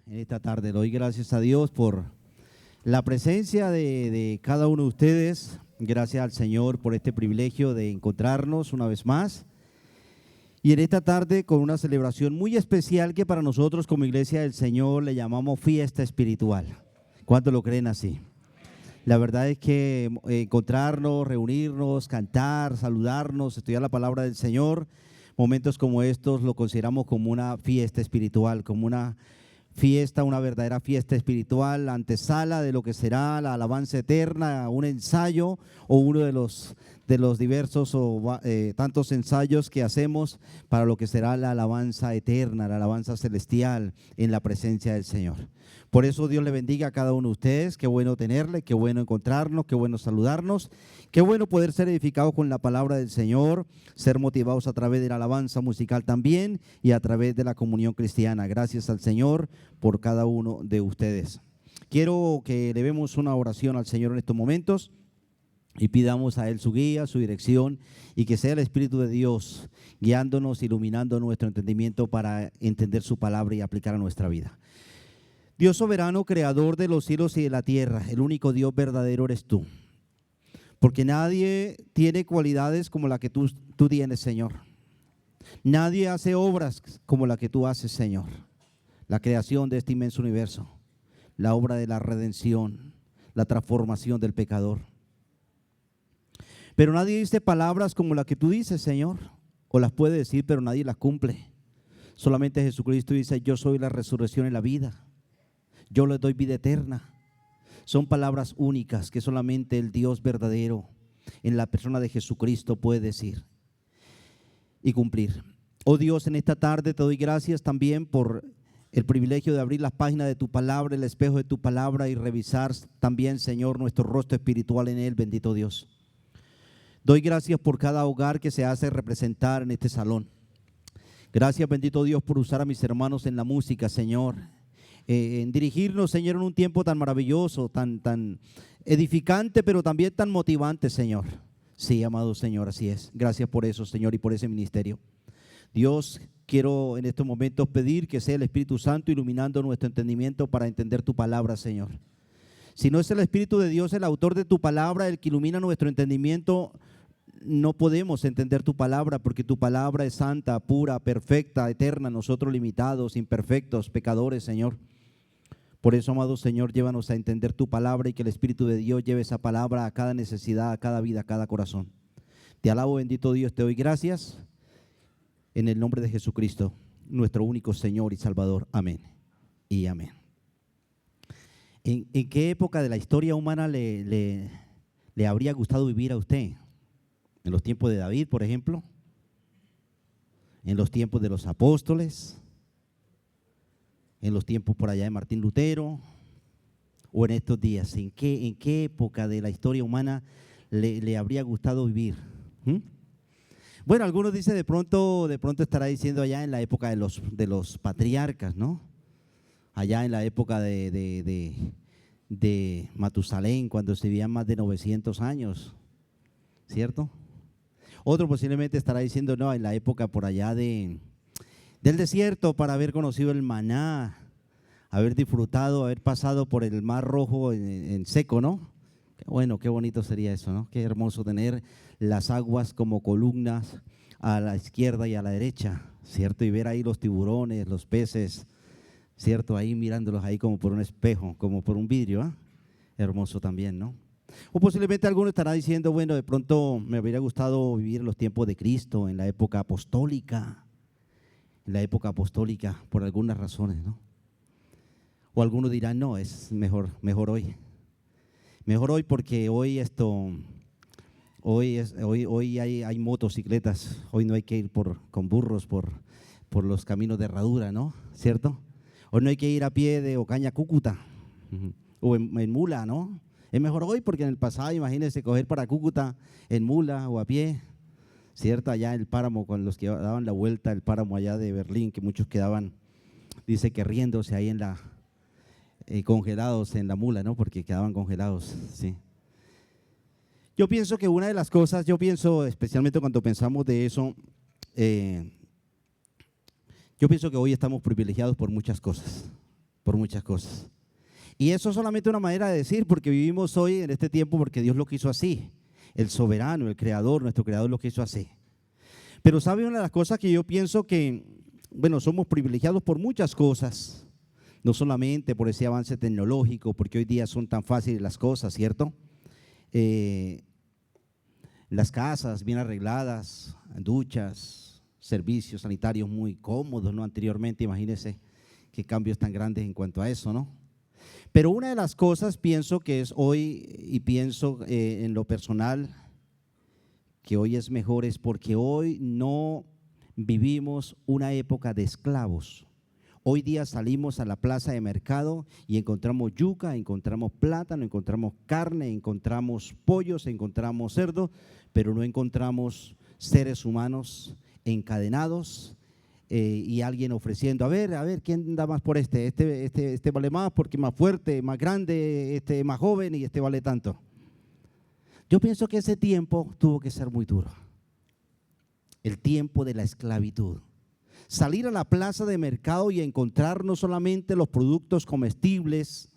en esta tarde. Le doy gracias a Dios por la presencia de cada uno de ustedes. Gracias al Señor por este privilegio de encontrarnos una vez más. Y en esta tarde con una celebración muy especial que para nosotros como Iglesia del Señor le llamamos fiesta espiritual. ¿Cuántos lo creen así? La verdad es que encontrarnos, reunirnos, cantar, saludarnos, estudiar la palabra del Señor, momentos como estos lo consideramos como una fiesta espiritual, como una fiesta, una verdadera fiesta espiritual, antesala de lo que será la alabanza eterna, un ensayo o uno de los diversos o tantos ensayos que hacemos para lo que será la alabanza eterna, la alabanza celestial en la presencia del Señor. Por eso Dios le bendiga a cada uno de ustedes. Qué bueno tenerle, qué bueno encontrarnos, qué bueno saludarnos, qué bueno poder ser edificados con la palabra del Señor, ser motivados a través de la alabanza musical también y a través de la comunión cristiana. Gracias al Señor por cada uno de ustedes. Quiero que elevemos una oración al Señor en estos momentos y pidamos a Él su guía, su dirección, y que sea el Espíritu de Dios guiándonos, iluminando nuestro entendimiento para entender su palabra y aplicar a nuestra vida. Dios soberano, creador de los cielos y de la tierra, el único Dios verdadero eres tú, porque nadie tiene cualidades como la que tú tienes, Señor. Nadie hace obras como la que tú haces, Señor. La creación de este inmenso universo, la obra de la redención, la transformación del pecador. Pero nadie dice palabras como la que tú dices, Señor, o las puede decir, pero nadie las cumple. Solamente Jesucristo dice: yo soy la resurrección y la vida. Yo les doy vida eterna. Son palabras únicas que solamente el Dios verdadero en la persona de Jesucristo puede decir y cumplir. Oh Dios, en esta tarde te doy gracias también por el privilegio de abrir las páginas de tu palabra, el espejo de tu palabra y revisar también, Señor, nuestro rostro espiritual en él, bendito Dios. Doy gracias por cada hogar que se hace representar en este salón. Gracias, bendito Dios, por usar a mis hermanos en la música, Señor. En dirigirnos, Señor, en un tiempo tan maravilloso, tan edificante, pero también tan motivante, Señor. Sí, amado Señor, así es. Gracias por eso, Señor, y por ese ministerio. Dios, quiero en estos momentos pedir que sea el Espíritu Santo iluminando nuestro entendimiento para entender tu palabra, Señor. Si no es el Espíritu de Dios, el autor de tu palabra, el que ilumina nuestro entendimiento, no podemos entender tu palabra, porque tu palabra es santa, pura, perfecta, eterna, nosotros limitados, imperfectos, pecadores, Señor. Por eso, amado Señor, llévanos a entender tu palabra y que el Espíritu de Dios lleve esa palabra a cada necesidad, a cada vida, a cada corazón. Te alabo, bendito Dios, te doy gracias en el nombre de Jesucristo, nuestro único Señor y Salvador. Amén y amén. ¿En qué época de la historia humana le habría gustado vivir a usted? ¿En los tiempos de David, por ejemplo? ¿En los tiempos de los apóstoles? ¿En los tiempos por allá de Martín Lutero? ¿O en estos días? ¿En qué época de la historia humana le habría gustado vivir? Bueno, algunos dicen de pronto estará diciendo allá en la época de los patriarcas, ¿no? Allá en la época de Matusalén, cuando se vivían más de 900 años, ¿cierto? Otro posiblemente estará diciendo, no, en la época por allá del desierto, para haber conocido el maná, haber disfrutado, haber pasado por el mar rojo en seco, ¿no? Qué bueno, qué bonito sería eso, ¿no? Qué hermoso tener las aguas como columnas a la izquierda y a la derecha, ¿cierto? Y ver ahí los tiburones, los peces, ¿cierto? Ahí mirándolos ahí como por un espejo, como por un vidrio, ¿ah? Hermoso también, ¿no? O posiblemente alguno estará diciendo, bueno, de pronto me hubiera gustado vivir en los tiempos de Cristo, en la época apostólica, por algunas razones, ¿no? O algunos dirán, no, es mejor hoy. Mejor hoy porque hoy hay motocicletas, hoy no hay que ir con burros por los caminos de herradura, ¿no? ¿Cierto? Hoy no hay que ir a pie de Ocaña a Cúcuta o en mula, ¿no? Es mejor hoy porque en el pasado, imagínense, coger para Cúcuta en mula o a pie, ¿cierto? Allá en el páramo, con los que daban la vuelta, el páramo allá de Berlín, que muchos quedaban, dice que riéndose ahí congelados en la mula, ¿no? Porque quedaban congelados, sí. Yo pienso que una de las cosas, especialmente cuando pensamos de eso, yo pienso que hoy estamos privilegiados por muchas cosas. por muchas cosas. Y eso es solamente una manera de decir, porque vivimos hoy en este tiempo porque Dios lo quiso así. El soberano, el creador, nuestro creador lo quiso así. Pero ¿sabe una de las cosas que yo pienso que, bueno, somos privilegiados por muchas cosas? No solamente por ese avance tecnológico, porque hoy día son tan fáciles las cosas, ¿cierto? Las casas bien arregladas, duchas, servicios sanitarios muy cómodos, ¿no? Anteriormente, imagínense qué cambios tan grandes en cuanto a eso, ¿no? Pero una de las cosas pienso que es hoy, y pienso en lo personal, que hoy es mejor, es porque hoy no vivimos una época de esclavos. Hoy día salimos a la plaza de mercado y encontramos yuca, encontramos plátano, encontramos carne, encontramos pollos, encontramos cerdo, pero no encontramos seres humanos encadenados y alguien ofreciendo, a ver, ¿quién da más por este vale más porque es más fuerte, más grande, este más joven y este vale tanto. Yo pienso que ese tiempo tuvo que ser muy duro, el tiempo de la esclavitud. Salir a la plaza de mercado y encontrar no solamente los productos comestibles,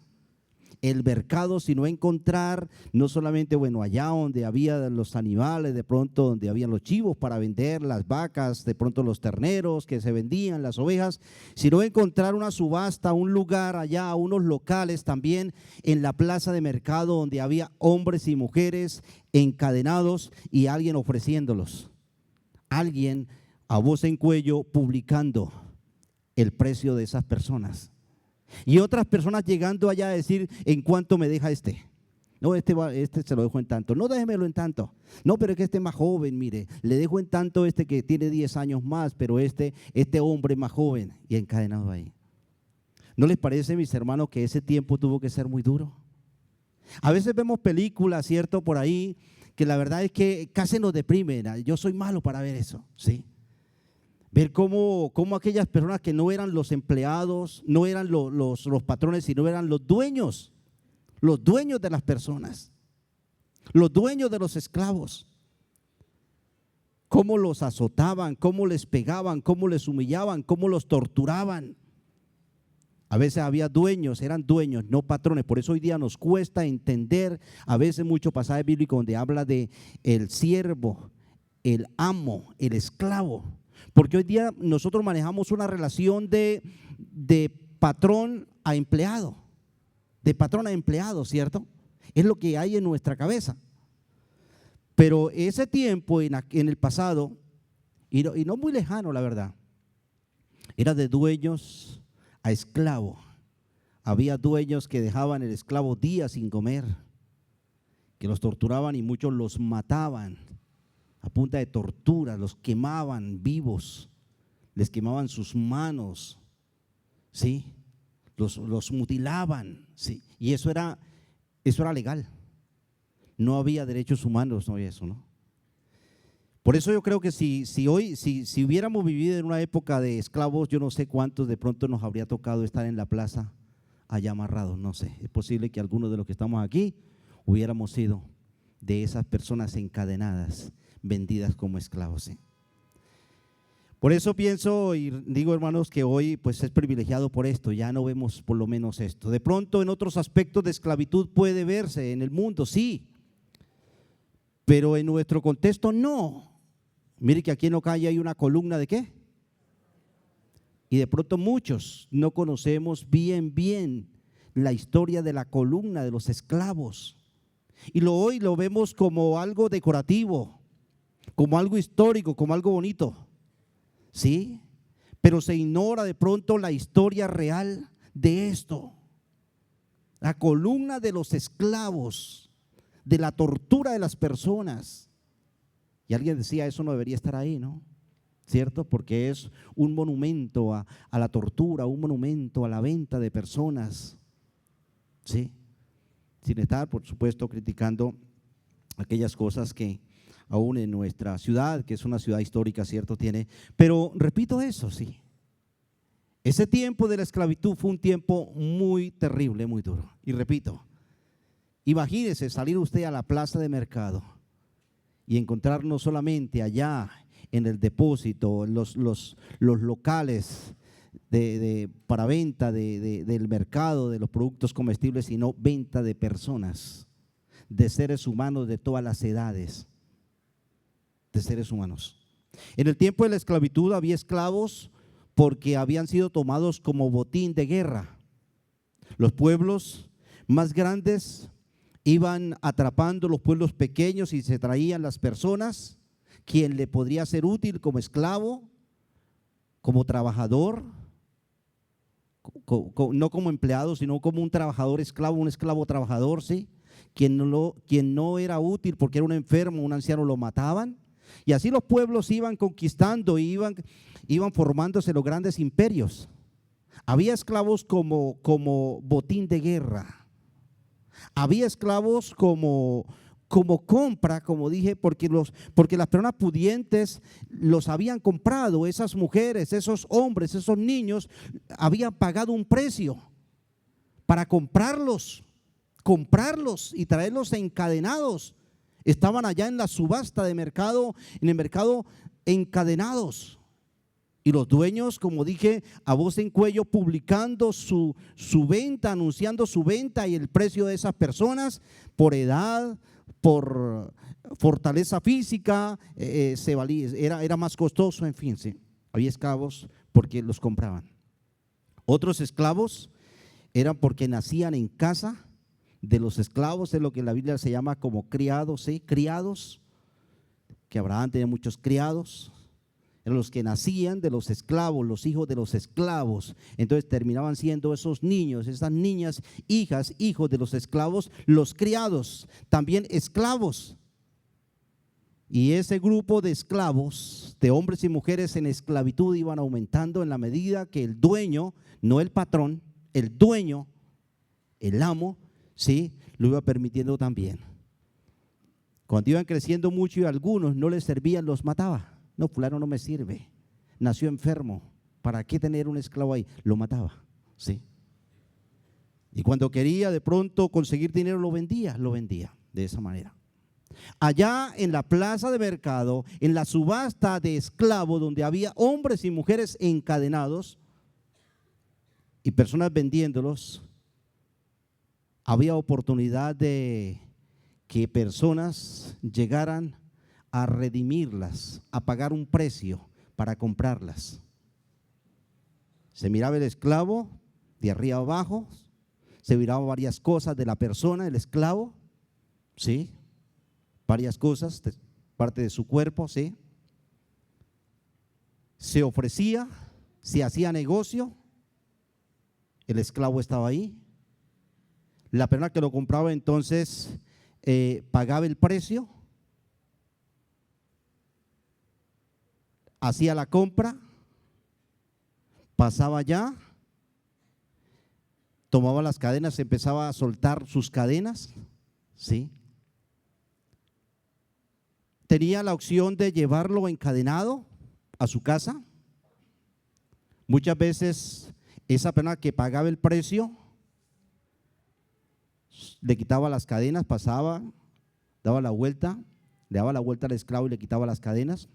el mercado, sino encontrar no solamente, bueno, allá donde había los animales, de pronto donde habían los chivos para vender, las vacas, de pronto los terneros que se vendían, las ovejas, sino encontrar una subasta, un lugar allá, unos locales también en la plaza de mercado donde había hombres y mujeres encadenados y alguien ofreciéndolos, alguien a voz en cuello publicando el precio de esas personas. Y otras personas llegando allá a decir, ¿en cuánto me deja este? No, este se lo dejo en tanto. No, déjemelo en tanto. No, pero es que este es más joven, mire, le dejo en tanto este que tiene 10 años más, pero este hombre más joven y encadenado ahí. ¿No les parece, mis hermanos, que ese tiempo tuvo que ser muy duro? A veces vemos películas, ¿cierto? Por ahí, que la verdad es que casi nos deprimen. Yo soy malo para ver eso, ¿sí? Ver cómo aquellas personas que no eran los empleados, no eran los patrones, sino eran los dueños de las personas, los dueños de los esclavos, cómo los azotaban, cómo les pegaban, cómo les humillaban, cómo los torturaban. A veces había dueños, eran dueños, no patrones. Por eso hoy día nos cuesta entender a veces mucho pasaje bíblico donde habla de el siervo, el amo, el esclavo. Porque hoy día nosotros manejamos una relación de patrón a empleado, de patrón a empleado, ¿cierto? Es lo que hay en nuestra cabeza. Pero ese tiempo en el pasado, y no muy lejano la verdad, era de dueños a esclavo. Había dueños que dejaban el esclavo días sin comer, que los torturaban y muchos los mataban. A punta de tortura, los quemaban vivos, les quemaban sus manos, ¿sí? Los mutilaban, ¿sí? Y eso era legal. No había derechos humanos, no había eso, ¿no? Por eso yo creo que si hubiéramos vivido en una época de esclavos, yo no sé cuántos de pronto nos habría tocado estar en la plaza allá amarrados, no sé. Es posible que algunos de los que estamos aquí hubiéramos sido de esas personas encadenadas, vendidas como esclavos, ¿sí? Por eso pienso y digo, hermanos, que hoy pues es privilegiado por esto, ya no vemos por lo menos esto. De pronto en otros aspectos de esclavitud puede verse en el mundo, sí, pero en nuestro contexto no. Mire que aquí en Ocaña hay una columna ¿de qué? Y de pronto muchos no conocemos bien la historia de la columna de los esclavos. Y hoy lo vemos como algo decorativo, como algo histórico, como algo bonito, ¿sí? Pero se ignora de pronto la historia real de esto. La columna de los esclavos, de la tortura de las personas. Y alguien decía, eso no debería estar ahí, ¿no? ¿Cierto? Porque es un monumento a la tortura, un monumento a la venta de personas, ¿sí? Sin estar, por supuesto, criticando aquellas cosas que aún en nuestra ciudad, que es una ciudad histórica, ¿cierto? Tiene. Pero repito eso, sí. Ese tiempo de la esclavitud fue un tiempo muy terrible, muy duro. Y repito, imagínese salir usted a la plaza de mercado y encontrar no solamente allá en el depósito, los locales para venta del mercado, de los productos comestibles, sino venta de personas, de seres humanos de todas las edades, de seres humanos. En el tiempo de la esclavitud había esclavos porque habían sido tomados como botín de guerra. Los pueblos más grandes iban atrapando los pueblos pequeños y se traían las personas, quien le podría ser útil como esclavo, como trabajador, no como empleado, sino como un trabajador esclavo, un esclavo trabajador, ¿sí? Quien no era útil porque era un enfermo, un anciano, lo mataban. Y así los pueblos iban conquistando, iban formándose los grandes imperios. Había esclavos como botín de guerra. Había esclavos como compra, como dije, porque las personas pudientes los habían comprado. Esas mujeres, esos hombres, esos niños habían pagado un precio para comprarlos y traerlos encadenados. Estaban allá en la subasta de mercado, en el mercado encadenados. Y los dueños, como dije, a voz en cuello, publicando su venta, anunciando su venta y el precio de esas personas por edad, por fortaleza física, era más costoso, en fin, sí. Había esclavos porque los compraban. Otros esclavos eran porque nacían en casa de los esclavos, es lo que en la Biblia se llama como criados, ¿sí? Criados, que Abraham tenía muchos criados. Eran los que nacían de los esclavos, los hijos de los esclavos. Entonces terminaban siendo esos niños, esas niñas, hijas, hijos de los esclavos, los criados, también esclavos. Y ese grupo de esclavos, de hombres y mujeres en esclavitud, iban aumentando en la medida que el dueño, no el patrón, el dueño, el amo, sí, lo iba permitiendo también. Cuando iban creciendo mucho y algunos no les servían, los mataba. No, fulano no me sirve, nació enfermo, ¿para qué tener un esclavo ahí? Lo mataba, ¿sí? Y cuando quería de pronto conseguir dinero, lo vendía de esa manera. Allá en la plaza de mercado, en la subasta de esclavos, donde había hombres y mujeres encadenados y personas vendiéndolos, había oportunidad de que personas llegaran a redimirlas, a pagar un precio para comprarlas. Se miraba el esclavo de arriba abajo, se miraba varias cosas de la persona, el esclavo, ¿sí? Varias cosas, parte de su cuerpo, ¿sí? Se ofrecía, se hacía negocio, el esclavo estaba ahí. La persona que lo compraba entonces pagaba el precio, hacía la compra, pasaba allá, tomaba las cadenas, empezaba a soltar sus cadenas, ¿sí? Tenía la opción de llevarlo encadenado a su casa. Muchas veces esa persona que pagaba el precio le quitaba las cadenas, pasaba, daba la vuelta, le daba la vuelta al esclavo y le quitaba las cadenas.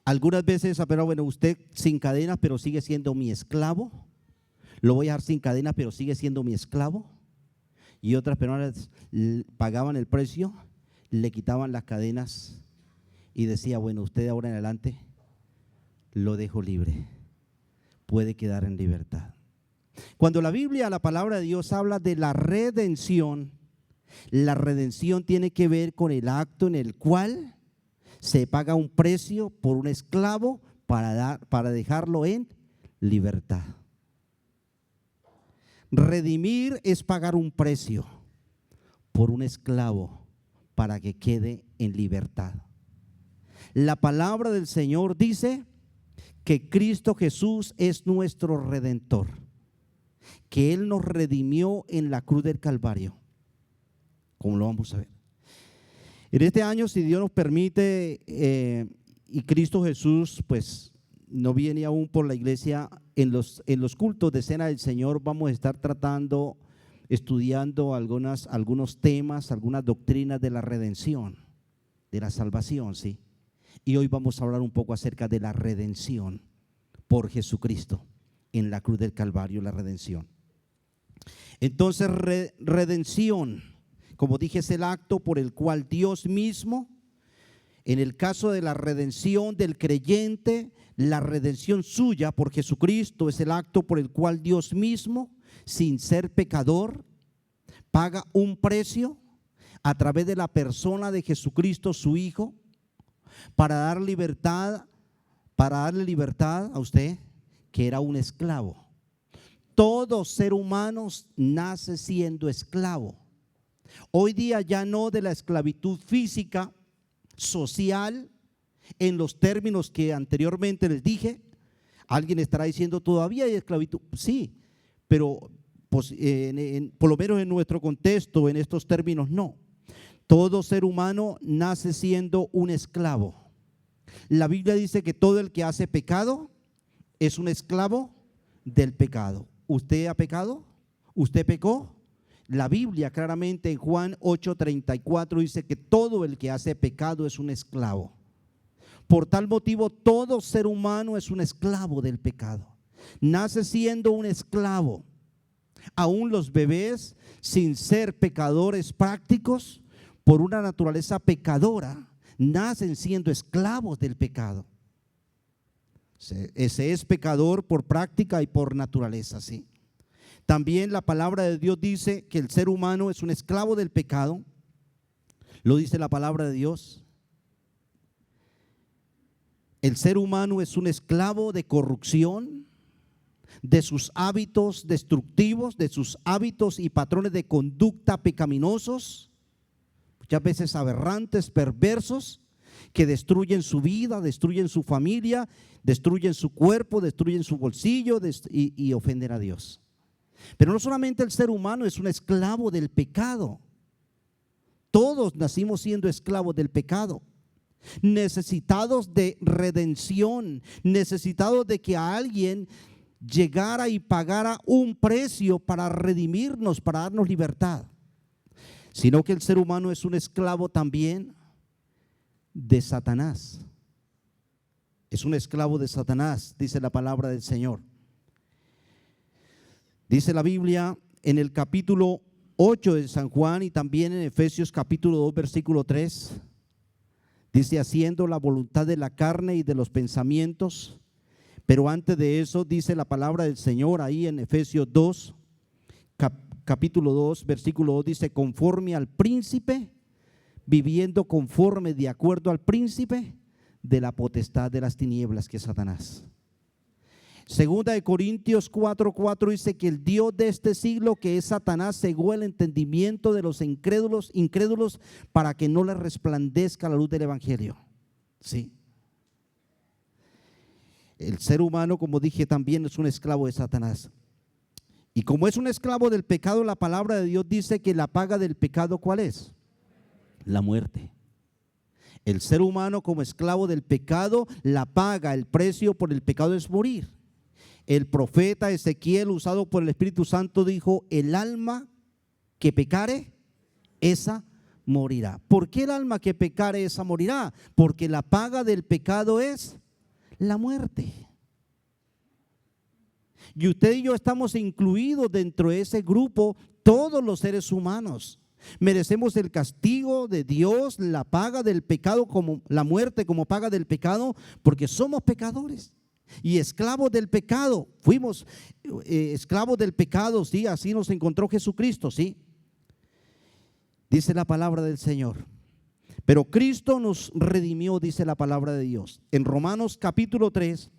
Algunas veces, pero bueno, usted sin cadenas, pero sigue siendo mi esclavo. Lo voy a dejar sin cadenas, pero sigue siendo mi esclavo. Y otras personas pagaban el precio, le quitaban las cadenas y decía, bueno, usted de ahora en adelante lo dejo libre, puede quedar en libertad. Cuando la Biblia, la palabra de Dios, habla de la redención tiene que ver con el acto en el cual se paga un precio por un esclavo para dejarlo en libertad. Redimir es pagar un precio por un esclavo para que quede en libertad. La palabra del Señor dice que Cristo Jesús es nuestro redentor, que Él nos redimió en la cruz del Calvario, como lo vamos a ver. En este año, si Dios nos permite, y Cristo Jesús pues no viene aún por la iglesia, en los cultos de Cena del Señor vamos a estar estudiando algunos temas, algunas doctrinas de la redención, de la salvación, ¿sí? Y hoy vamos a hablar un poco acerca de la redención. por Jesucristo en la cruz del Calvario, la redención. Entonces, redención, como dije, es el acto por el cual Dios mismo, en el caso de la redención del creyente, la redención suya por Jesucristo es el acto por el cual Dios mismo, sin ser pecador, paga un precio a través de la persona de Jesucristo, su Hijo, para darle libertad a usted, que era un esclavo. Todo ser humano nace siendo esclavo. Hoy día ya no de la esclavitud física, social, en los términos que anteriormente les dije. Alguien estará diciendo, ¿todavía hay esclavitud? Sí, pero pues, por lo menos en nuestro contexto, en estos términos, no. Todo ser humano nace siendo un esclavo. La Biblia dice que todo el que hace pecado es un esclavo del pecado. ¿Usted ha pecado? ¿Usted pecó? La Biblia claramente en Juan 8:34 dice que todo el que hace pecado es un esclavo. Por tal motivo, todo ser humano es un esclavo del pecado. Nace siendo un esclavo. Aún los bebés, sin ser pecadores prácticos, por una naturaleza pecadora, nacen siendo esclavos del pecado. Se es pecador por práctica y por naturaleza, sí. También la palabra de Dios dice que el ser humano es un esclavo del pecado. Lo dice la palabra de Dios. El ser humano es un esclavo de corrupción, de sus hábitos destructivos, de sus hábitos y patrones de conducta pecaminosos, muchas veces aberrantes, perversos, que destruyen su vida, destruyen su familia, destruyen su cuerpo, destruyen su bolsillo y ofenden a Dios. Pero no solamente el ser humano es un esclavo del pecado. Todos nacimos siendo esclavos del pecado, necesitados de redención, necesitados de que alguien llegara y pagara un precio para redimirnos, para darnos libertad. Sino que el ser humano es un esclavo también de Satanás. Es un esclavo de Satanás, dice la palabra del Señor. Dice la Biblia en el capítulo 8 de San Juan y también en Efesios capítulo 2 versículo 3. Dice, haciendo la voluntad de la carne y de los pensamientos. Pero antes de eso dice la palabra del Señor ahí en Efesios 2, capítulo 2, versículo 2, dice, conforme al príncipe, viviendo conforme de acuerdo al príncipe de la potestad de las tinieblas, que es Satanás. Segunda de Corintios 4:4 dice que el Dios de este siglo, que es Satanás, cegó el entendimiento de los incrédulos para que no les resplandezca la luz del evangelio. Sí. El ser humano, como dije, también es un esclavo de Satanás. Y como es un esclavo del pecado, la palabra de Dios dice que la paga del pecado, ¿cuál es? La muerte. El ser humano, como esclavo del pecado, la paga, el precio por el pecado es morir. El profeta Ezequiel, usado por el Espíritu Santo, dijo, el alma que pecare, esa morirá. ¿Por qué el alma que pecare, esa morirá? Porque la paga del pecado es la muerte. Y usted y yo estamos incluidos dentro de ese grupo, todos los seres humanos. Merecemos el castigo de Dios, la paga del pecado, como la muerte como paga del pecado, porque somos pecadores y esclavos del pecado. Fuimos esclavos del pecado, sí, así nos encontró Jesucristo, sí. Dice la palabra del Señor. Pero Cristo nos redimió, dice la palabra de Dios. En Romanos capítulo 3,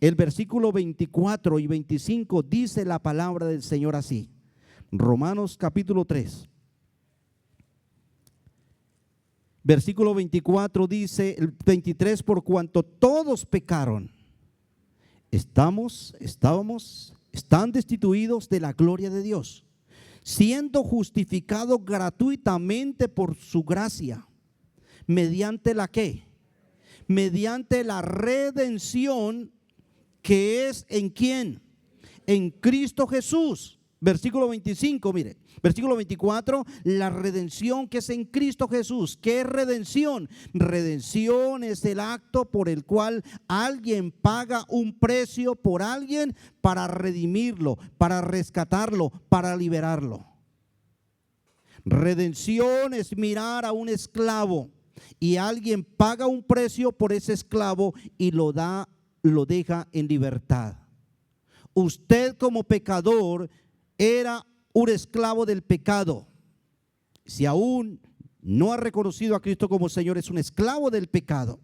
el versículo 24 y 25 dice la palabra del Señor así. Romanos capítulo 3. Versículo 24 dice, el 23, por cuanto todos pecaron, están destituidos de la gloria de Dios, siendo justificados gratuitamente por su gracia, mediante la ¿qué? Mediante la redención que es ¿en quién? En Cristo Jesús. Versículo 25, mire, versículo 24, la redención que es en Cristo Jesús. ¿Qué es redención? Redención es el acto por el cual alguien paga un precio por alguien para redimirlo, para rescatarlo, para liberarlo. Redención es mirar a un esclavo y alguien paga un precio por ese esclavo y lo deja en libertad. Usted como pecador era un esclavo del pecado. Si aún no ha reconocido a Cristo como Señor, es un esclavo del pecado.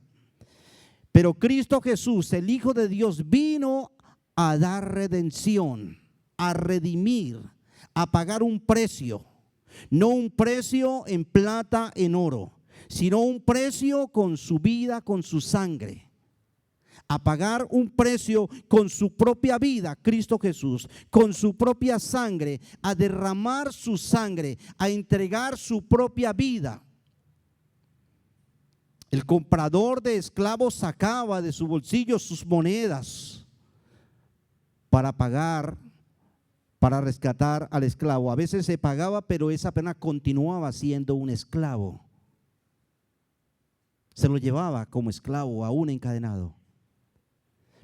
Pero Cristo Jesús, el Hijo de Dios, vino a dar redención, a redimir, a pagar un precio. No un precio en plata, en oro, sino un precio con su vida, con su sangre. A pagar un precio con su propia vida, Cristo Jesús, con su propia sangre, a derramar su sangre, a entregar su propia vida. El comprador de esclavos sacaba de su bolsillo sus monedas para pagar, para rescatar al esclavo. A veces se pagaba, pero esa pena continuaba siendo un esclavo. Se lo llevaba como esclavo, aún encadenado.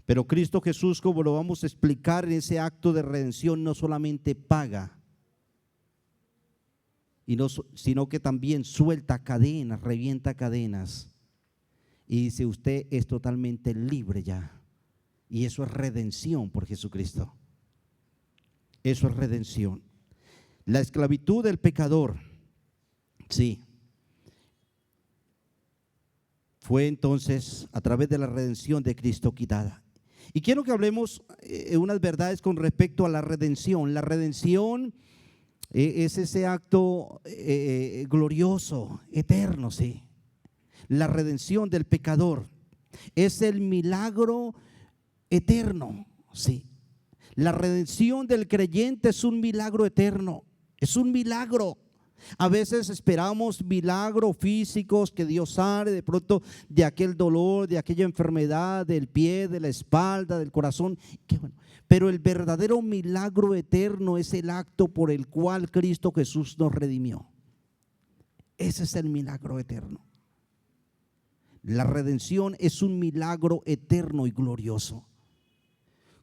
Pero Cristo Jesús, como lo vamos a explicar en ese acto de redención, no solamente paga, sino que también suelta cadenas, revienta cadenas. Y dice, usted es totalmente libre ya. Y eso es redención por Jesucristo. Eso es redención. La esclavitud del pecador, sí, fue entonces a través de la redención de Cristo quitada. Y quiero que hablemos unas verdades con respecto a la redención. La redención es ese acto glorioso, eterno, sí. La redención del pecador es el milagro eterno, sí. La redención del creyente es un milagro eterno, es un milagro. A veces esperamos milagros físicos, que Dios sane de pronto de aquel dolor, de aquella enfermedad, del pie, de la espalda, del corazón. Qué bueno. Pero el verdadero milagro eterno es el acto por el cual Cristo Jesús nos redimió. Ese es el milagro eterno. La redención es un milagro eterno y glorioso,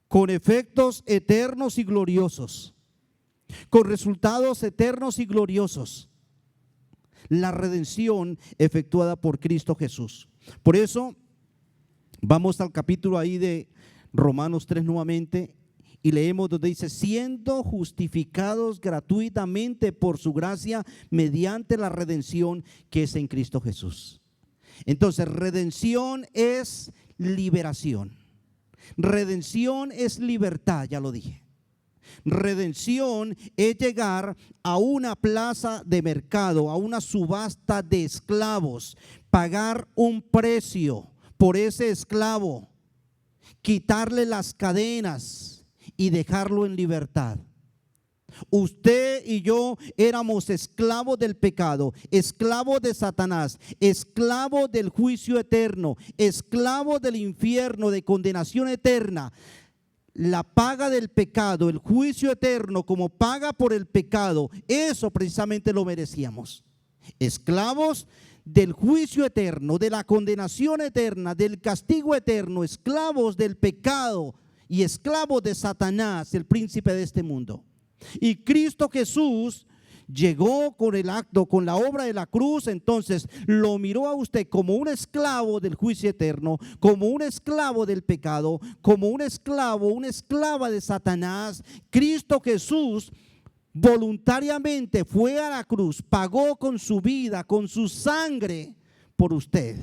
con efectos eternos y gloriosos, con resultados eternos y gloriosos. La redención efectuada por Cristo Jesús. Por eso vamos al capítulo ahí de Romanos 3 nuevamente y leemos donde dice, siendo justificados gratuitamente por su gracia mediante la redención que es en Cristo Jesús. Entonces, redención es liberación. Redención es libertad, ya lo dije. Redención es llegar a una plaza de mercado, a una subasta de esclavos, pagar un precio por ese esclavo, quitarle las cadenas y dejarlo en libertad. Usted y yo éramos esclavos del pecado, esclavos de Satanás, esclavos del juicio eterno, esclavos del infierno, de condenación eterna. La paga del pecado, el juicio eterno como paga por el pecado, eso precisamente lo merecíamos. Esclavos del juicio eterno, de la condenación eterna, del castigo eterno, esclavos del pecado y esclavos de Satanás, el príncipe de este mundo. Y Cristo Jesús llegó con el acto, con la obra de la cruz, entonces lo miró a usted como un esclavo del juicio eterno, como un esclavo del pecado, como un esclavo, una esclava de Satanás. Cristo Jesús voluntariamente fue a la cruz, pagó con su vida, con su sangre por usted,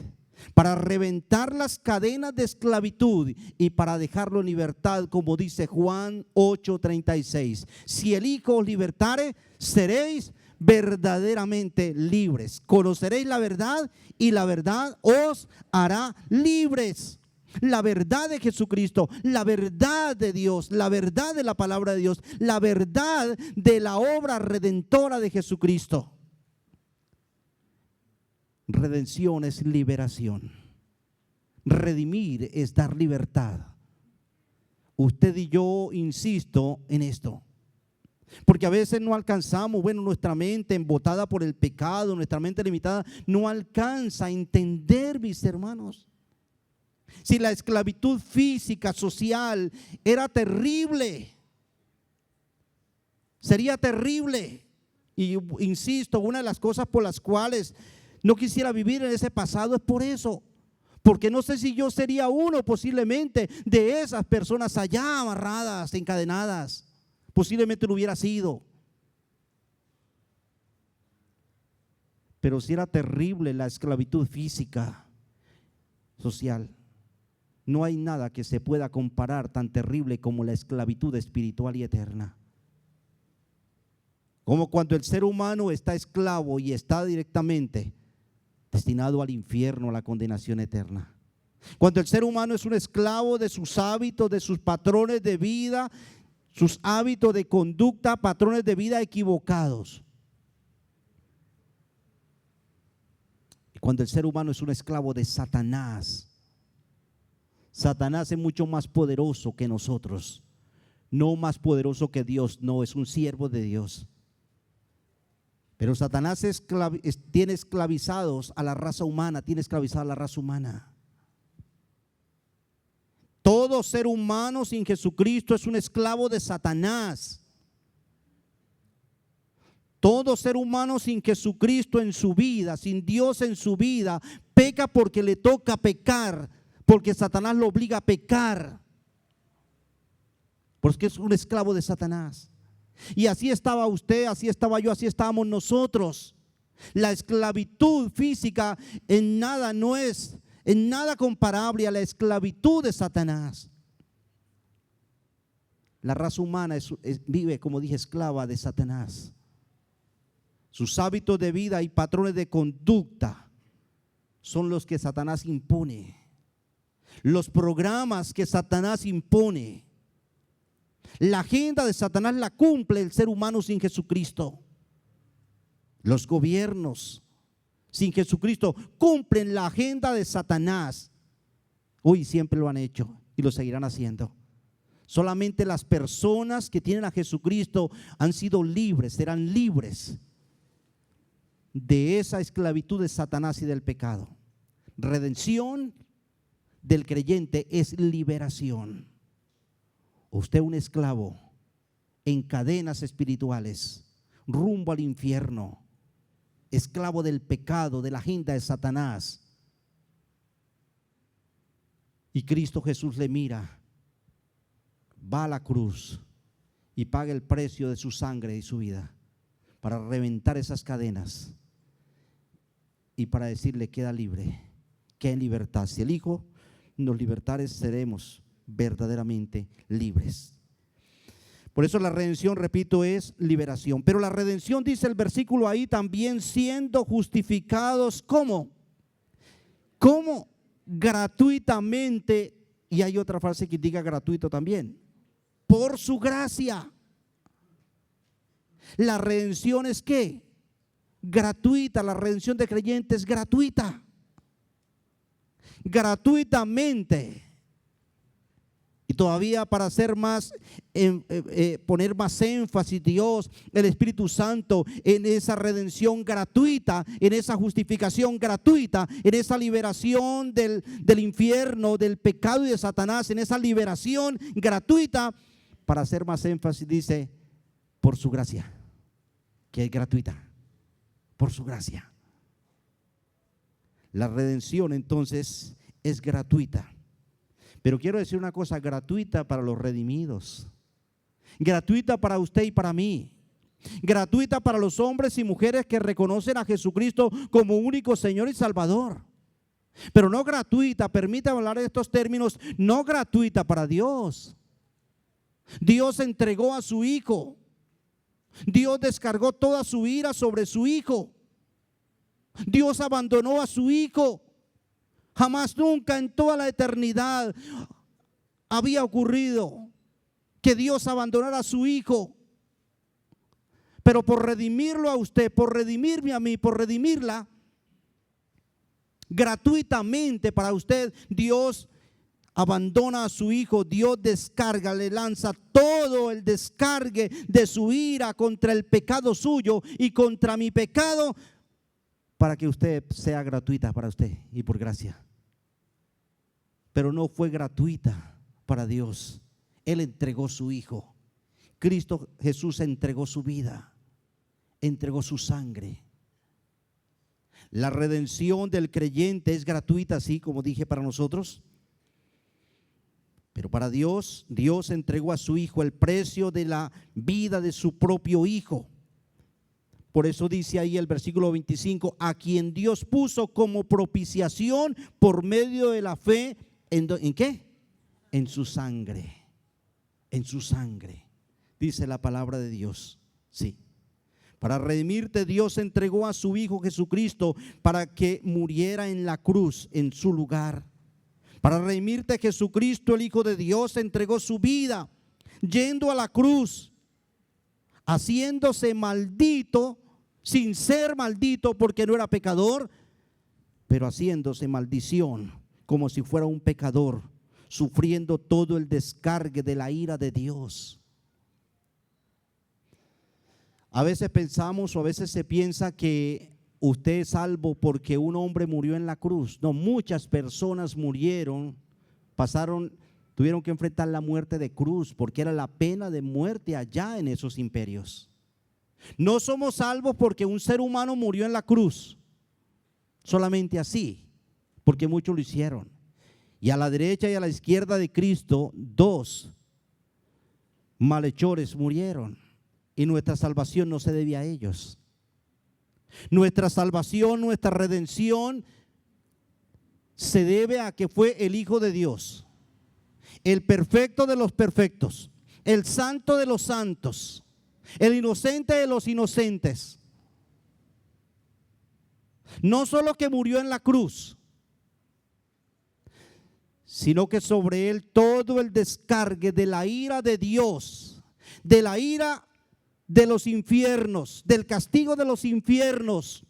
para reventar las cadenas de esclavitud y para dejarlo en libertad, como dice Juan 8:36. Si el Hijo os libertare, seréis verdaderamente libres. Conoceréis la verdad y la verdad os hará libres. La verdad de Jesucristo, la verdad de Dios, la verdad de la palabra de Dios, la verdad de la obra redentora de Jesucristo. Redención es liberación. Redimir es dar libertad. Usted y yo, insisto en esto, Porque a veces no alcanzamos, bueno, nuestra mente embotada por el pecado, nuestra mente limitada, no alcanza a entender, mis hermanos. Si la esclavitud física, social, era terrible, sería terrible. Y insisto, una de las cosas por las cuales no quisiera vivir en ese pasado es por eso. Porque no sé si yo sería uno posiblemente de esas personas allá amarradas, encadenadas. Posiblemente lo hubiera sido. Pero si era terrible la esclavitud física, social, no hay nada que se pueda comparar tan terrible como la esclavitud espiritual y eterna. Como cuando el ser humano está esclavo y está directamente destinado al infierno, a la condenación eterna. Cuando el ser humano es un esclavo de sus hábitos, de sus patrones de vida, sus hábitos de conducta, patrones de vida equivocados. Y cuando el ser humano es un esclavo de Satanás, Satanás es mucho más poderoso que nosotros, no más poderoso que Dios, no, es un siervo de Dios. Pero Satanás tiene esclavizados a la raza humana, tiene esclavizada a la raza humana. Todo ser humano sin Jesucristo es un esclavo de Satanás. Todo ser humano sin Jesucristo en su vida, sin Dios en su vida, peca porque le toca pecar, porque Satanás lo obliga a pecar. Porque es un esclavo de Satanás. Y así estaba usted, así estaba yo, así estábamos nosotros. La esclavitud física en nada no es, en nada comparable a la esclavitud de Satanás. La raza humana vive, como dije, esclava de Satanás. Sus hábitos de vida y patrones de conducta son los que Satanás impone. Los programas que Satanás impone. La agenda de Satanás la cumple el ser humano sin Jesucristo. Los gobiernos sin Jesucristo cumplen la agenda de Satanás. Hoy siempre lo han hecho y lo seguirán haciendo. Solamente las personas que tienen a Jesucristo han sido libres, serán libres de esa esclavitud de Satanás y del pecado. Redención del creyente es liberación. Usted un esclavo en cadenas espirituales, rumbo al infierno, esclavo del pecado, de la agenda de Satanás. Y Cristo Jesús le mira, va a la cruz y paga el precio de su sangre y su vida para reventar esas cadenas y para decirle: queda libre, queda en libertad. Si el Hijo nos libertare, seremos verdaderamente libres. Por eso la redención, repito, es liberación. Pero la redención, dice el versículo ahí, también siendo justificados, ¿cómo? ¿Cómo? Gratuitamente. Y hay otra frase que diga gratuito también. Por su gracia. La redención es ¿qué? Gratuita. La redención de creyentes es gratuita. Gratuitamente. Y todavía para hacer más, poner más énfasis, Dios, el Espíritu Santo, en esa redención gratuita, en esa justificación gratuita, en esa liberación del infierno, del pecado y de Satanás, en esa liberación gratuita, para hacer más énfasis, dice, por su gracia, que es gratuita, por su gracia. La redención entonces es gratuita. Pero quiero decir una cosa: gratuita para los redimidos, gratuita para usted y para mí, gratuita para los hombres y mujeres que reconocen a Jesucristo como único Señor y Salvador. Pero no gratuita, permítame hablar de estos términos, no gratuita para Dios. Dios entregó a su Hijo, Dios descargó toda su ira sobre su Hijo, Dios abandonó a su Hijo. Jamás nunca en toda la eternidad había ocurrido que Dios abandonara a su Hijo. Pero por redimirlo a usted, por redimirme a mí, por redimirla gratuitamente para usted, Dios abandona a su hijo, Dios descarga, le lanza todo el descargue de su ira contra el pecado suyo y contra mi pecado, para que usted sea gratuita para usted y por gracia. Pero no fue gratuita para Dios. Él entregó su hijo. Cristo Jesús entregó su vida, entregó su sangre. La redención del creyente es gratuita, así como dije, para nosotros. Pero para Dios, Dios entregó a su hijo el precio de la vida de su propio hijo. Por eso dice ahí el versículo 25, a quien Dios puso como propiciación por medio de la fe. ¿En qué? En su sangre. En su sangre. Dice la palabra de Dios. Sí. Para redimirte, Dios entregó a su hijo Jesucristo para que muriera en la cruz en su lugar. Para redimirte, Jesucristo, el Hijo de Dios, entregó su vida yendo a la cruz, haciéndose maldito, sin ser maldito porque no era pecador, pero haciéndose maldición como si fuera un pecador, sufriendo todo el descargue de la ira de Dios. A veces pensamos o a veces se piensa que usted es salvo porque un hombre murió en la cruz. No, muchas personas murieron, tuvieron que enfrentar la muerte de cruz porque era la pena de muerte allá en esos imperios. No somos salvos porque un ser humano murió en la cruz, solamente así, porque muchos lo hicieron. Y a la derecha y a la izquierda de Cristo, 2 malhechores murieron. Y nuestra salvación no se debe a ellos. Nuestra salvación, nuestra redención se debe a que fue el Hijo de Dios, el perfecto de los perfectos, el santo de los santos, el inocente de los inocentes. No solo que murió en la cruz, sino que sobre él todo el descargue de la ira de Dios, de la ira de los infiernos, del castigo de los infiernos,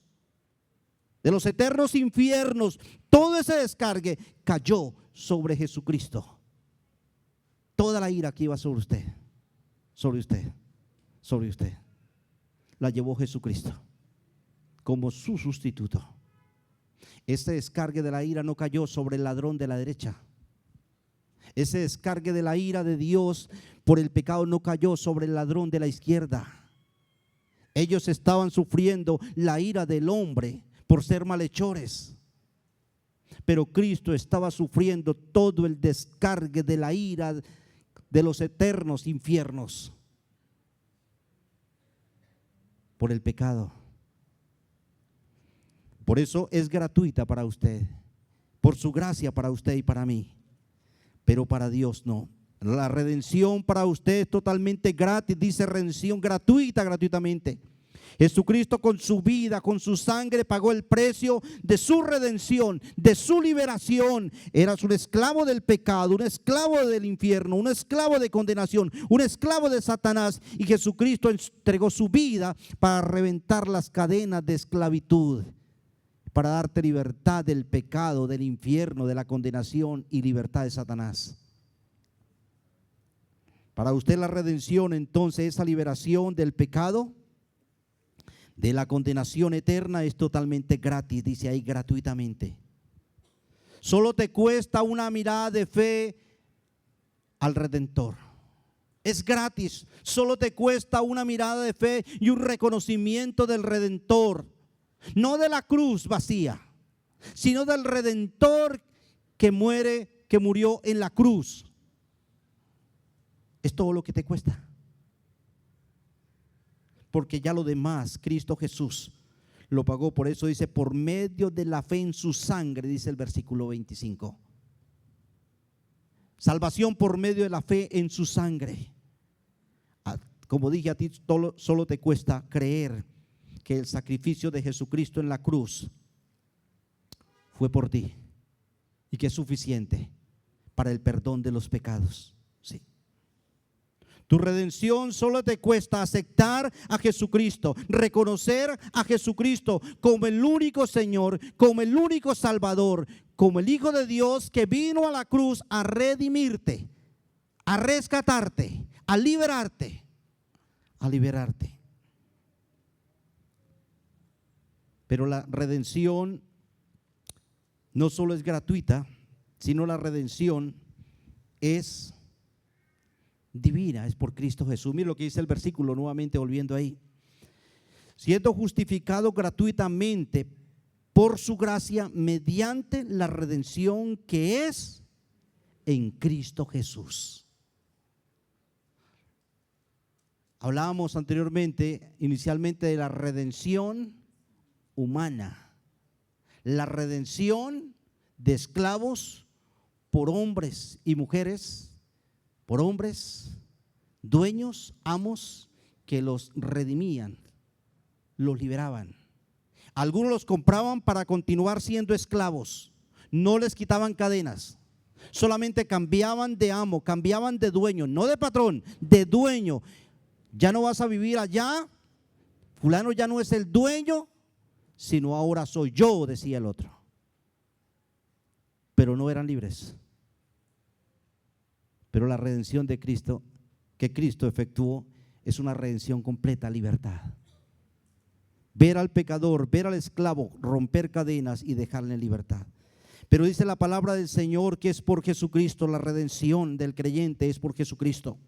de los eternos infiernos, todo ese descargue cayó sobre Jesucristo. Toda la ira que iba sobre usted, sobre usted, sobre usted, la llevó Jesucristo como su sustituto. Ese descargue de la ira no cayó sobre el ladrón de la derecha. Ese descargue de la ira de Dios por el pecado no cayó sobre el ladrón de la izquierda. Ellos estaban sufriendo la ira del hombre por ser malhechores, pero Cristo estaba sufriendo todo el descargue de la ira de los eternos infiernos por el pecado. Por eso es gratuita para usted, por su gracia para usted y para mí. Pero para Dios no. La redención para usted es totalmente gratis, dice redención gratuita, gratuitamente. Jesucristo con su vida, con su sangre pagó el precio de su redención, de su liberación. Eras un esclavo del pecado, un esclavo del infierno, un esclavo de condenación, un esclavo de Satanás. Y Jesucristo entregó su vida para reventar las cadenas de esclavitud, para darte libertad del pecado, del infierno, de la condenación y libertad de Satanás. Para usted la redención, entonces, esa liberación del pecado, de la condenación eterna, es totalmente gratis, dice ahí, gratuitamente. Solo te cuesta una mirada de fe al Redentor. Es gratis, solo te cuesta una mirada de fe y un reconocimiento del Redentor. No de la cruz vacía, sino del Redentor que murió en la cruz. Es todo lo que te cuesta. Porque ya lo demás, Cristo Jesús lo pagó. Por eso dice, por medio de la fe en su sangre, dice el versículo 25. Salvación por medio de la fe en su sangre. Como dije, a ti solo te cuesta creer que el sacrificio de Jesucristo en la cruz fue por ti y que es suficiente para el perdón de los pecados. Sí. Tu redención solo te cuesta aceptar a Jesucristo, reconocer a Jesucristo como el único Señor, como el único Salvador, como el Hijo de Dios que vino a la cruz a redimirte, a rescatarte, a liberarte, a liberarte. Pero la redención no solo es gratuita, sino la redención es divina, es por Cristo Jesús. Mira lo que dice el versículo, nuevamente volviendo ahí. Siendo justificado gratuitamente por su gracia mediante la redención que es en Cristo Jesús. Hablábamos anteriormente, inicialmente, de la redención humana, la redención de esclavos por hombres y mujeres, por hombres, dueños, amos, que los redimían, los liberaban. Algunos los compraban para continuar siendo esclavos, no les quitaban cadenas, solamente cambiaban de amo, cambiaban de dueño, no de patrón, de dueño. Ya no vas a vivir allá, fulano ya no es el dueño, sino ahora soy yo, decía el otro. Pero no eran libres. Pero la redención de Cristo, que Cristo efectuó, es una redención completa, libertad. Ver al pecador, ver al esclavo, romper cadenas y dejarle en libertad. Pero dice la palabra del Señor que es por Jesucristo, la redención del creyente es por Jesucristo.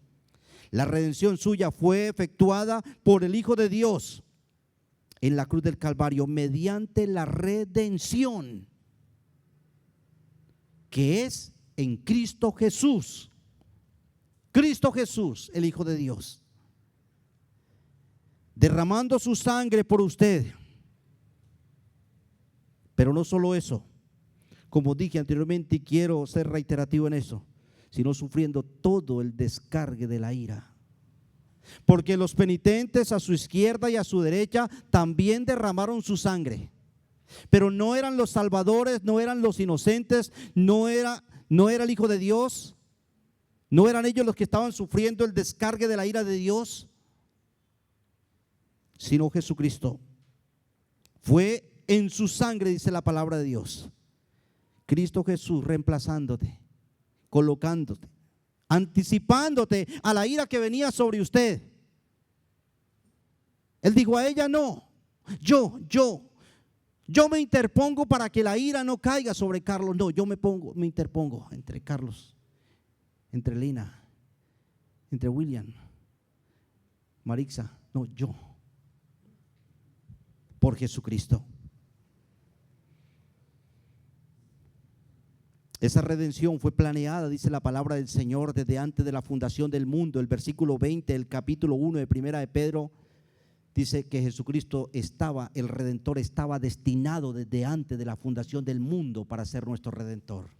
La redención suya fue efectuada por el Hijo de Dios en la cruz del Calvario mediante la redención que es en Cristo Jesús. Cristo Jesús, el Hijo de Dios, derramando su sangre por usted. Pero no solo eso, como dije anteriormente y quiero ser reiterativo en eso, sino sufriendo todo el descargue de la ira. Porque los penitentes a su izquierda y a su derecha también derramaron su sangre. Pero no eran los salvadores, no eran los inocentes, no era el Hijo de Dios. ¿No eran ellos los que estaban sufriendo el descargue de la ira de Dios? Sino Jesucristo. Fue en su sangre, dice la palabra de Dios. Cristo Jesús reemplazándote, colocándote, anticipándote a la ira que venía sobre usted. Él dijo a ella: no, yo me interpongo para que la ira no caiga sobre Carlos. No, yo me interpongo entre Carlos, entre Lina, entre William, Marixa. No, yo, por Jesucristo. Esa redención fue planeada, dice la palabra del Señor, desde antes de la fundación del mundo. El versículo 20, el capítulo 1 de Primera de Pedro, dice que Jesucristo el Redentor estaba destinado desde antes de la fundación del mundo para ser nuestro Redentor.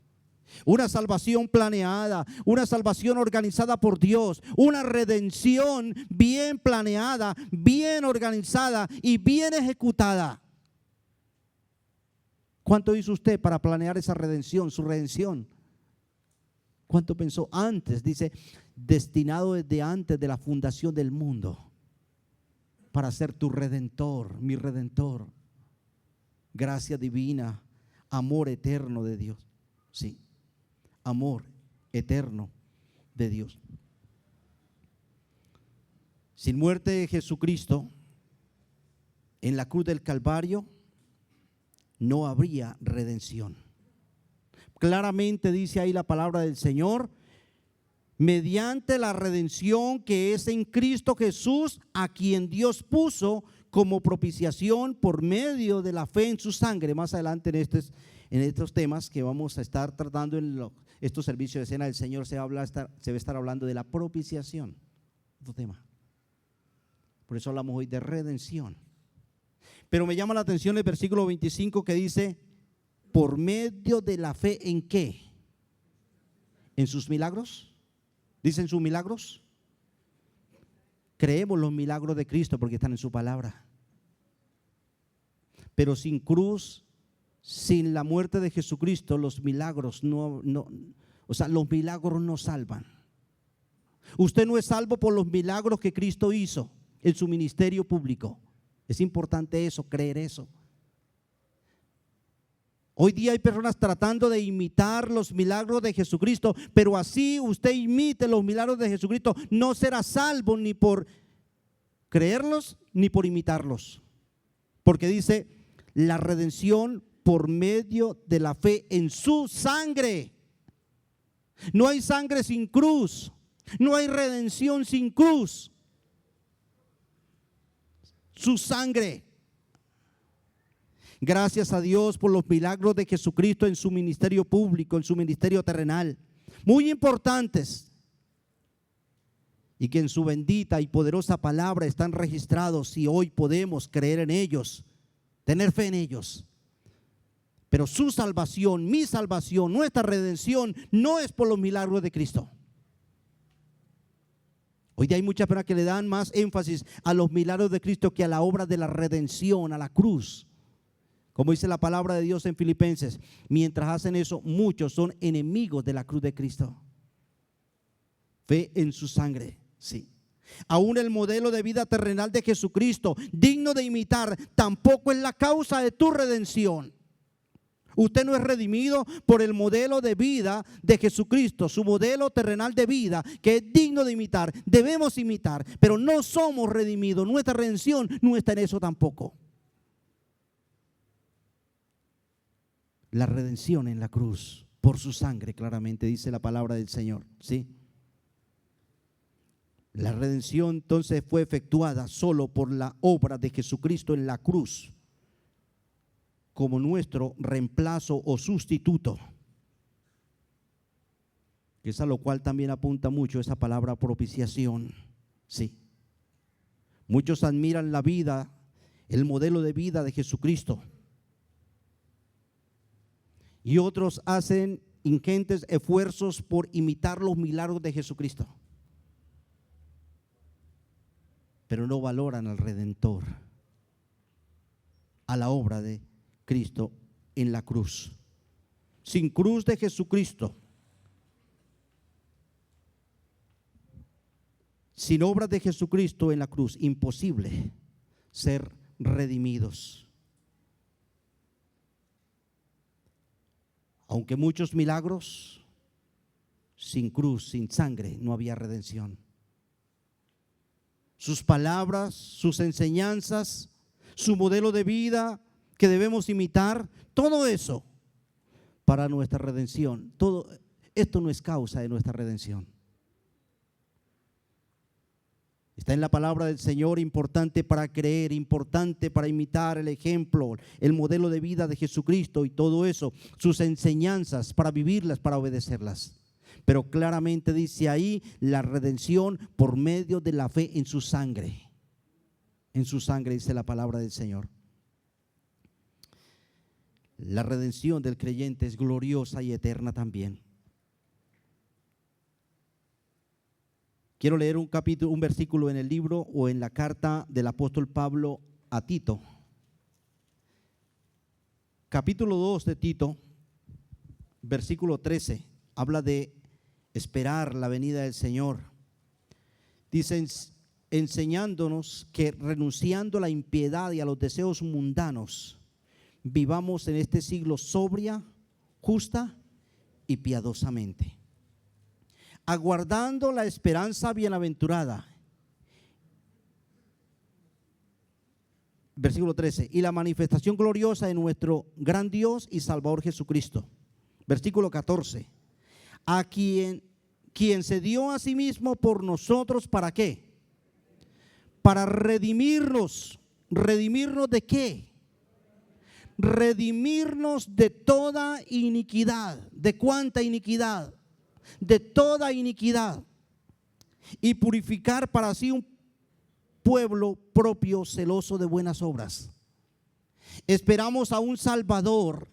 Una salvación planeada, una salvación organizada por Dios, una redención bien planeada, bien organizada y bien ejecutada. ¿Cuánto hizo usted para planear esa redención, su redención? ¿Cuánto pensó antes? Dice, destinado desde antes de la fundación del mundo para ser tu Redentor, mi Redentor. Gracia divina, amor eterno de Dios. Sí, amor eterno de Dios. Sin muerte de Jesucristo en la cruz del Calvario no habría redención. Claramente dice ahí la palabra del Señor, mediante la redención que es en Cristo Jesús, a quien Dios puso como propiciación por medio de la fe en su sangre. Más adelante en estos temas que vamos a estar tratando en estos servicios de cena del Señor se va a estar hablando de la propiciación. Otro tema. Por eso hablamos hoy de redención. Pero me llama la atención el versículo 25 que dice, por medio de la fe, ¿en qué? ¿En sus milagros? ¿Dicen sus milagros? Creemos los milagros de Cristo porque están en su palabra. Pero sin cruz, sin la muerte de Jesucristo, los milagros los milagros no salvan. Usted no es salvo por los milagros que Cristo hizo en su ministerio público. Es importante eso, creer eso. Hoy día hay personas tratando de imitar los milagros de Jesucristo, pero así usted imite los milagros de Jesucristo, no será salvo ni por creerlos ni por imitarlos. Porque dice la redención por medio de la fe en su sangre. No hay sangre sin cruz, no hay redención sin cruz. Su sangre. Gracias a Dios por los milagros de Jesucristo en su ministerio público, en su ministerio terrenal, muy importantes, y que en su bendita y poderosa palabra están registrados y hoy podemos creer en ellos, tener fe en ellos. Pero su salvación, mi salvación, nuestra redención no es por los milagros de Cristo. Hoy día hay muchas personas que le dan más énfasis a los milagros de Cristo que a la obra de la redención, a la cruz. Como dice la palabra de Dios en Filipenses, mientras hacen eso, muchos son enemigos de la cruz de Cristo. Fe en su sangre, sí. Aún el modelo de vida terrenal de Jesucristo, digno de imitar, tampoco es la causa de tu redención. Usted no es redimido por el modelo de vida de Jesucristo, su modelo terrenal de vida, que es digno de imitar. Debemos imitar, pero no somos redimidos. Nuestra redención no está en eso tampoco. La redención en la cruz, por su sangre, claramente dice la palabra del Señor, ¿sí? La redención entonces fue efectuada solo por la obra de Jesucristo en la cruz, como nuestro reemplazo o sustituto, que es a lo cual también apunta mucho esa palabra propiciación, sí. Muchos admiran la vida, el modelo de vida de Jesucristo, y otros hacen ingentes esfuerzos por imitar los milagros de Jesucristo, pero no valoran al Redentor, a la obra de Cristo en la cruz. Sin cruz de Jesucristo, sin obras de Jesucristo en la cruz, imposible ser redimidos. Aunque muchos milagros, sin cruz, sin sangre, no había redención. Sus palabras, sus enseñanzas, su modelo de vida que debemos imitar, todo eso para nuestra redención. Todo esto no es causa de nuestra redención. Está en la palabra del Señor, importante para creer, importante para imitar el ejemplo, el modelo de vida de Jesucristo y todo eso, sus enseñanzas para vivirlas, para obedecerlas. Pero claramente dice ahí la redención por medio de la fe en su sangre. En su sangre dice la palabra del Señor. La redención del creyente es gloriosa y eterna también. Quiero leer un versículo en el libro o en la carta del apóstol Pablo a Tito. Capítulo 2 de Tito, versículo 13, habla de esperar la venida del Señor. Dice, enseñándonos que renunciando a la impiedad y a los deseos mundanos, vivamos en este siglo sobria, justa y piadosamente, aguardando la esperanza bienaventurada. Versículo 13, y la manifestación gloriosa de nuestro gran Dios y Salvador Jesucristo. Versículo 14, a quien se dio a sí mismo por nosotros, ¿para qué? Para redimirnos. ¿Redimirnos de qué? Redimirnos de toda iniquidad. ¿De cuánta iniquidad? De toda iniquidad, y purificar para sí un pueblo propio, celoso de buenas obras. Esperamos a un Salvador,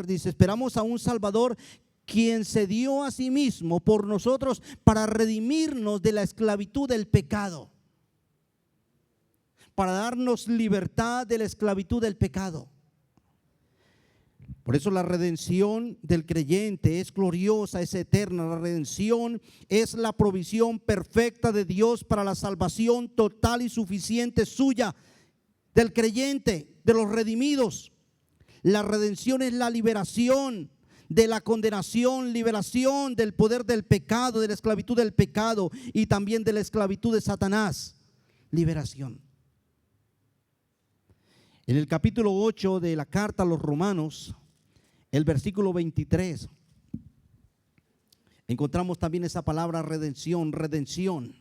dice, esperamos a un Salvador quien se dio a sí mismo por nosotros para redimirnos de la esclavitud del pecado, para darnos libertad de la esclavitud del pecado. Por eso la redención del creyente es gloriosa, es eterna. La redención es la provisión perfecta de Dios para la salvación total y suficiente suya, del creyente, de los redimidos. La redención es la liberación de la condenación, liberación del poder del pecado, de la esclavitud del pecado y también de la esclavitud de Satanás. Liberación. En el capítulo 8 de la carta a los Romanos, el versículo 23, encontramos también esa palabra redención, redención,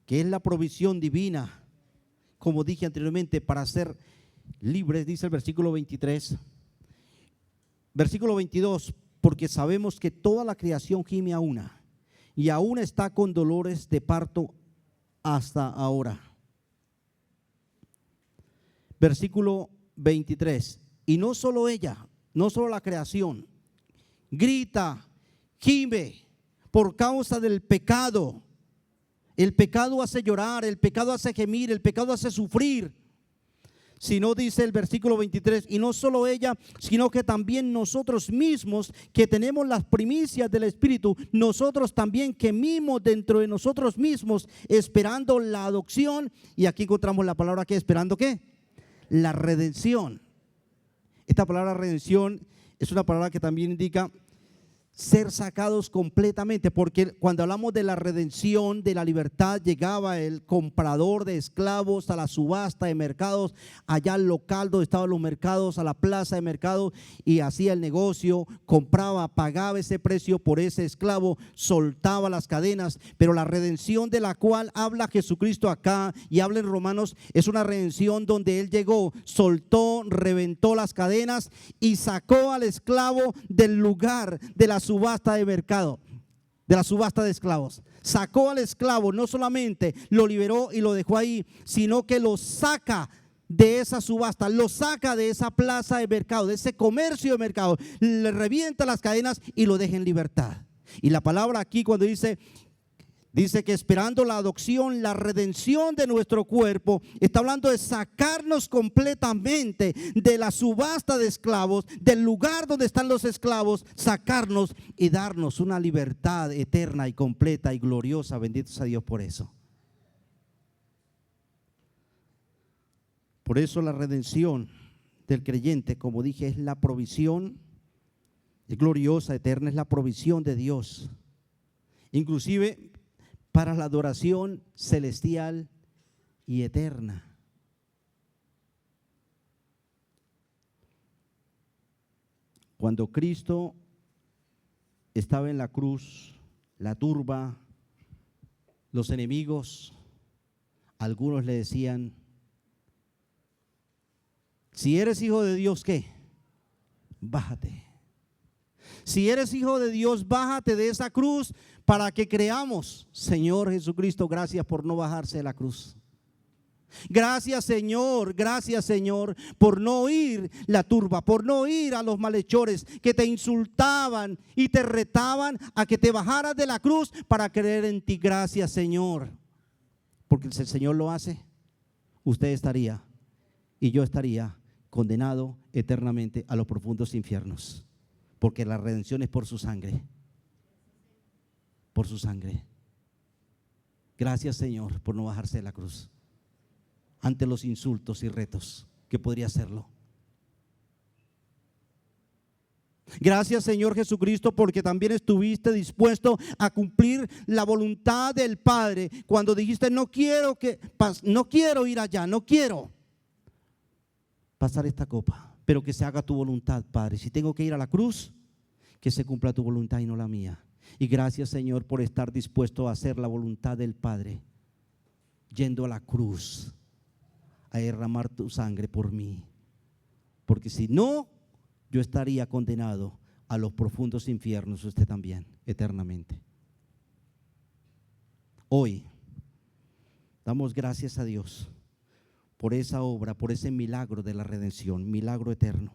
que es la provisión divina, como dije anteriormente, para ser libres, dice el versículo 23. Versículo 22, porque sabemos que toda la creación gime a una, y aún está con dolores de parto hasta ahora. Versículo 23, y no solo ella, no solo la creación, grita, gime por causa del pecado. El pecado hace llorar, el pecado hace gemir, el pecado hace sufrir. Sino, dice el versículo 23, y no solo ella, sino que también nosotros mismos, que tenemos las primicias del Espíritu, nosotros también gemimos dentro de nosotros mismos, esperando la adopción. Y aquí encontramos la palabra que esperando, ¿qué? La redención. Esta palabra redención es una palabra que también indica ser sacados completamente, porque cuando hablamos de la redención, de la libertad, llegaba el comprador de esclavos a la subasta de mercados, allá al local donde estaban los mercados, a la plaza de mercados, y hacía el negocio, compraba, pagaba ese precio por ese esclavo, soltaba las cadenas. Pero la redención de la cual habla Jesucristo acá y habla en Romanos es una redención donde Él llegó, soltó, reventó las cadenas y sacó al esclavo del lugar de la subasta de mercado, de la subasta de esclavos. Sacó al esclavo, no solamente lo liberó y lo dejó ahí, sino que lo saca de esa subasta, lo saca de esa plaza de mercado, de ese comercio de mercado, le revienta las cadenas y lo deja en libertad. Y la palabra aquí cuando dice que esperando la adopción, la redención de nuestro cuerpo, está hablando de sacarnos completamente de la subasta de esclavos, del lugar donde están los esclavos, sacarnos y darnos una libertad eterna y completa y gloriosa. Bendito sea Dios por eso. Por eso la redención del creyente, como dije, es la provisión, es gloriosa, eterna, es la provisión de Dios. Inclusive para la adoración celestial y eterna. Cuando Cristo estaba en la cruz, la turba, los enemigos, algunos le decían: si eres hijo de Dios, ¿qué? Bájate. Si eres hijo de Dios, bájate de esa cruz para que creamos. Señor Jesucristo, gracias por no bajarse de la cruz. Gracias Señor por no oír la turba, por no oír a los malhechores que te insultaban y te retaban a que te bajaras de la cruz para creer en ti. Gracias Señor, porque si el Señor lo hace, usted estaría y yo estaría condenado eternamente a los profundos infiernos, porque la redención es por su sangre. Por su sangre. Gracias Señor por no bajarse de la cruz ante los insultos y retos que podría hacerlo. Gracias Señor Jesucristo porque también estuviste dispuesto a cumplir la voluntad del Padre cuando dijiste: no quiero ir allá, no quiero pasar esta copa, pero que se haga tu voluntad, Padre. Si tengo que ir a la cruz, que se cumpla tu voluntad y no la mía. Y gracias Señor por estar dispuesto a hacer la voluntad del Padre, yendo a la cruz a derramar tu sangre por mí, porque si no, yo estaría condenado a los profundos infiernos, usted también, eternamente. Hoy damos gracias a Dios por esa obra, por ese milagro de la redención, milagro eterno.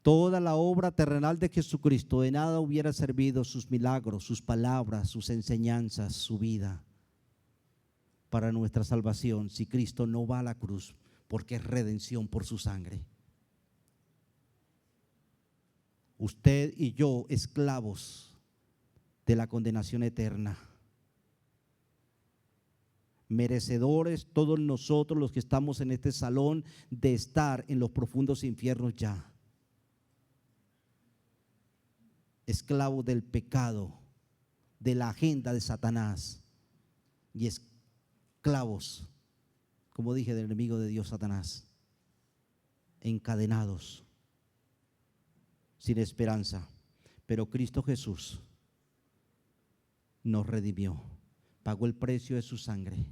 Toda la obra terrenal de Jesucristo de nada hubiera servido sus milagros, sus palabras, sus enseñanzas, su vida. para nuestra salvación si Cristo no va a la cruz? Porque es redención por su sangre. Usted y yo, esclavos de la condenación eterna, merecedores todos nosotros los que estamos en este salón de estar en los profundos infiernos ya, esclavos del pecado, de la agenda de Satanás, y esclavos, como dije, del enemigo de Dios, Satanás, encadenados, sin esperanza. Pero Cristo Jesús nos redimió, pagó el precio de su sangre,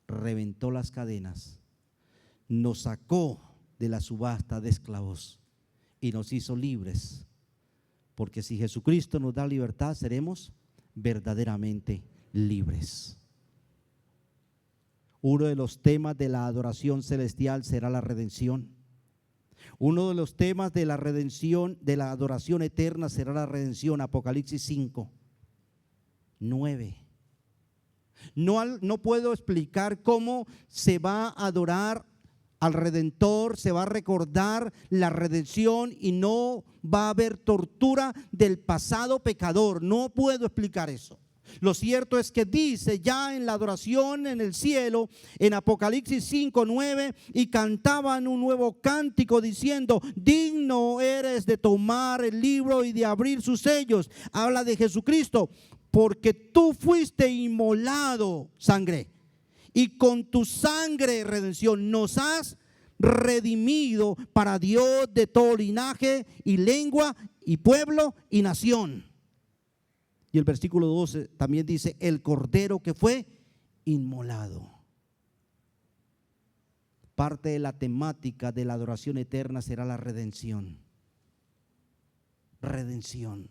reventó las cadenas, nos sacó de la subasta de esclavos y nos hizo libres. Porque si Jesucristo nos da libertad, seremos verdaderamente libres. Uno de los temas de la adoración celestial será la redención. Uno de los temas de la redención, de la adoración eterna, será la redención. Apocalipsis 5:9. No puedo explicar cómo se va a adorar al Redentor, se va a recordar la redención y no va a haber tortura del pasado pecador. No puedo explicar eso. Lo cierto es que dice ya en la adoración en el cielo, en Apocalipsis 5:9, y cantaban un nuevo cántico diciendo: digno eres de tomar el libro y de abrir sus sellos. Habla de Jesucristo, porque tú fuiste inmolado, sangre, y con tu sangre, redención, nos has redimido para Dios de todo linaje y lengua y pueblo y nación. Y el versículo 12 también dice: el cordero que fue inmolado. Parte de la temática de la adoración eterna será la redención. Redención.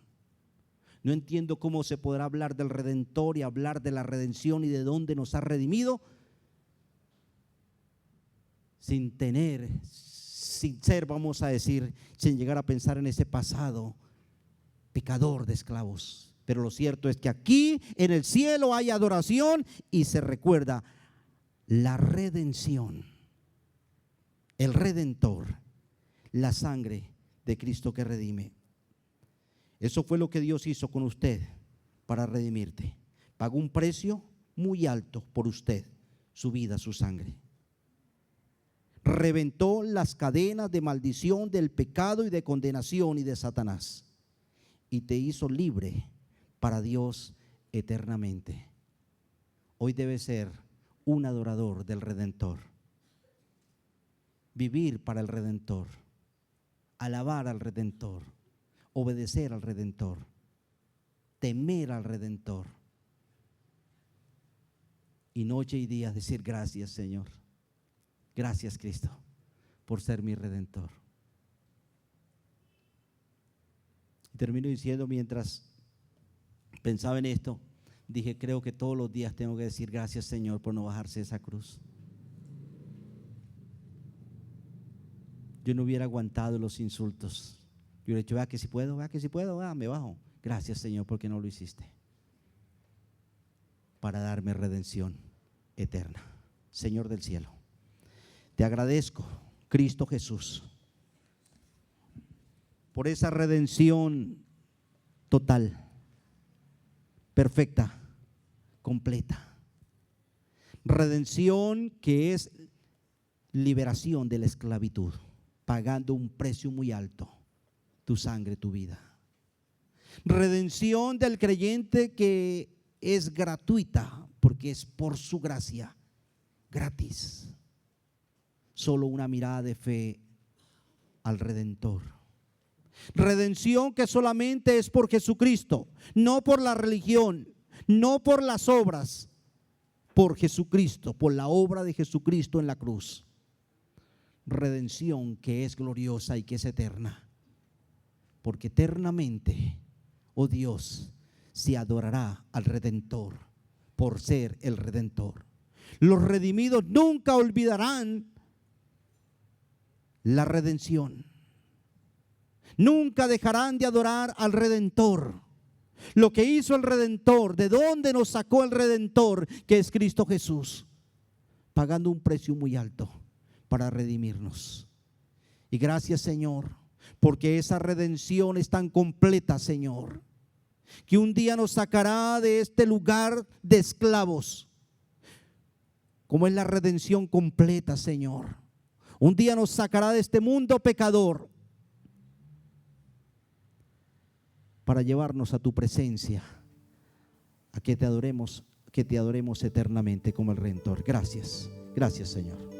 No entiendo cómo se podrá hablar del Redentor y hablar de la redención y de dónde nos ha redimido sin ser, vamos a decir, sin llegar a pensar en ese pasado pecador de esclavos. Pero lo cierto es que aquí en el cielo hay adoración y se recuerda la redención, el Redentor, la sangre de Cristo que redime. Eso fue lo que Dios hizo con usted para redimirte. Pagó un precio muy alto por usted, su vida, su sangre. Reventó las cadenas de maldición, del pecado y de condenación y de Satanás, y te hizo libre para Dios eternamente. Hoy debe ser un adorador del Redentor, vivir para el Redentor, alabar al Redentor, obedecer al Redentor, temer al Redentor, y noche y día decir: gracias, Señor, gracias, Cristo, por ser mi Redentor. Y termino diciendo, mientras pensaba en esto, dije: creo que todos los días tengo que decir gracias, Señor, por no bajarse esa cruz. Yo no hubiera aguantado los insultos. Yo hubiera dicho: vea que si puedo, me bajo. Gracias, Señor, porque no lo hiciste, para darme redención eterna. Señor del cielo, te agradezco, Cristo Jesús, por esa redención total, perfecta, completa. Redención que es liberación de la esclavitud, pagando un precio muy alto, tu sangre, tu vida. Redención del creyente que es gratuita, porque es por su gracia, gratis. Solo una mirada de fe al Redentor. Redención que solamente es por Jesucristo, no por la religión, no por las obras, por Jesucristo, por la obra de Jesucristo en la cruz. Redención que es gloriosa y que es eterna, porque eternamente, oh Dios, se adorará al Redentor por ser el Redentor. Los redimidos nunca olvidarán la redención. Nunca dejarán de adorar al Redentor. Lo que hizo el Redentor, de dónde nos sacó el Redentor, que es Cristo Jesús, pagando un precio muy alto para redimirnos. Y gracias, Señor, porque esa redención es tan completa, Señor, que un día nos sacará de este lugar de esclavos, como es la redención completa, Señor. Un día nos sacará de este mundo pecador para llevarnos a tu presencia, a que te adoremos eternamente como el Redentor. Gracias, gracias, Señor.